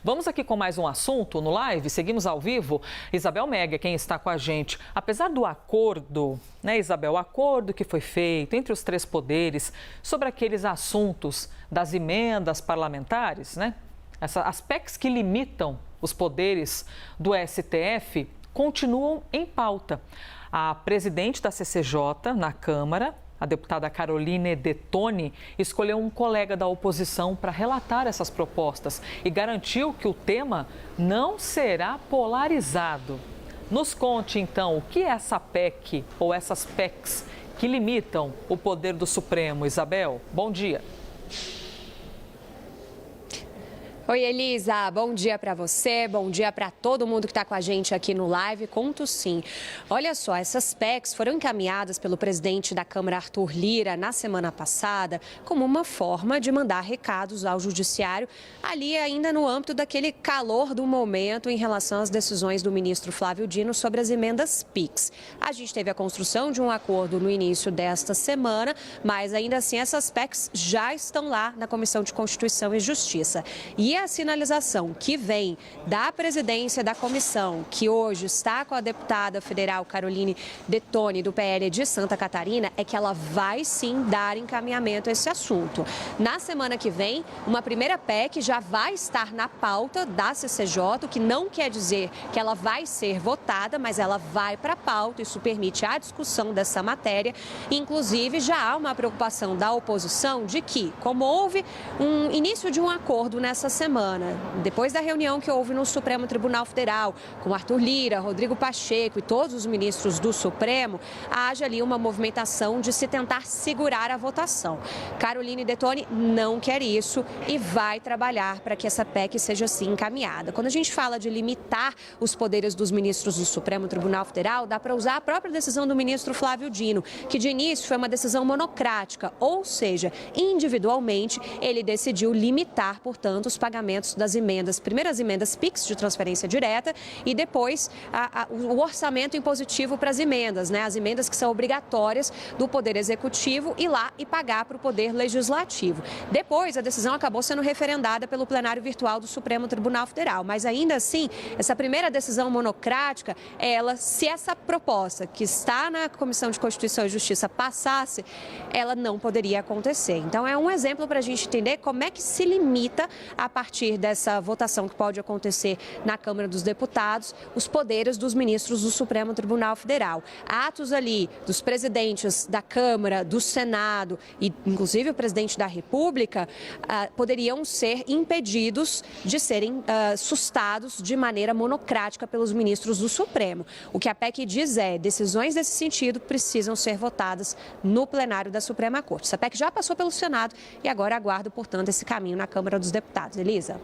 Vamos aqui com mais um assunto no live, seguimos ao vivo. Isabel Mega, quem está com a gente. Apesar do acordo, né, Isabel, o acordo que foi feito entre os três poderes sobre aqueles assuntos das emendas parlamentares, né? As PECs que limitam os poderes do STF continuam em pauta. A presidente da CCJ na Câmara, a deputada Caroline Detoni, escolheu um colega da oposição para relatar essas propostas e garantiu que o tema não será polarizado. Nos conte, então, o que é essa PEC ou essas PECs que limitam o poder do Supremo. Isabel, bom dia. Oi, Elisa, bom dia para você, bom dia para todo mundo que está com a gente aqui no live. Conto sim. Olha só, essas PECs foram encaminhadas pelo presidente da Câmara, Arthur Lira, na semana passada, como uma forma de mandar recados ao judiciário, ali ainda no âmbito daquele calor do momento em relação às decisões do ministro Flávio Dino sobre as emendas PIX. A gente teve a construção de um acordo no início desta semana, mas ainda assim essas PECs já estão lá na Comissão de Constituição e Justiça. E a sinalização que vem da presidência da comissão, que hoje está com a deputada federal Caroline Detoni, do PL de Santa Catarina, é que ela vai sim dar encaminhamento a esse assunto. Na semana que vem, uma primeira PEC já vai estar na pauta da CCJ, o que não quer dizer que ela vai ser votada, mas ela vai para a pauta. Isso permite a discussão dessa matéria. Inclusive, já há uma preocupação da oposição de que, como houve um início de um acordo nessa semana, depois da reunião que houve no Supremo Tribunal Federal, com Arthur Lira, Rodrigo Pacheco e todos os ministros do Supremo, haja ali uma movimentação de se tentar segurar a votação. Caroline Detoni não quer isso e vai trabalhar para que essa PEC seja assim encaminhada. Quando a gente fala de limitar os poderes dos ministros do Supremo Tribunal Federal, dá para usar a própria decisão do ministro Flávio Dino, que de início foi uma decisão monocrática, ou seja, individualmente ele decidiu limitar, portanto, os pagamentos das emendas, primeiro as emendas PIX de transferência direta e depois o orçamento impositivo para as emendas, né? As emendas que são obrigatórias do Poder Executivo ir lá e pagar para o Poder Legislativo. Depois, a decisão acabou sendo referendada pelo plenário virtual do Supremo Tribunal Federal, mas ainda assim, essa primeira decisão monocrática, se essa proposta que está na Comissão de Constituição e Justiça passasse, ela não poderia acontecer. Então, é um exemplo para a gente entender como é que se limita a partir dessa votação que pode acontecer na Câmara dos Deputados, os poderes dos ministros do Supremo Tribunal Federal. Atos ali dos presidentes da Câmara, do Senado e inclusive o presidente da República poderiam ser impedidos de serem sustados de maneira monocrática pelos ministros do Supremo. O que a PEC diz é: decisões desse sentido precisam ser votadas no plenário da Suprema Corte. Essa PEC já passou pelo Senado e agora aguarda, portanto, esse caminho na Câmara dos Deputados. Elisa.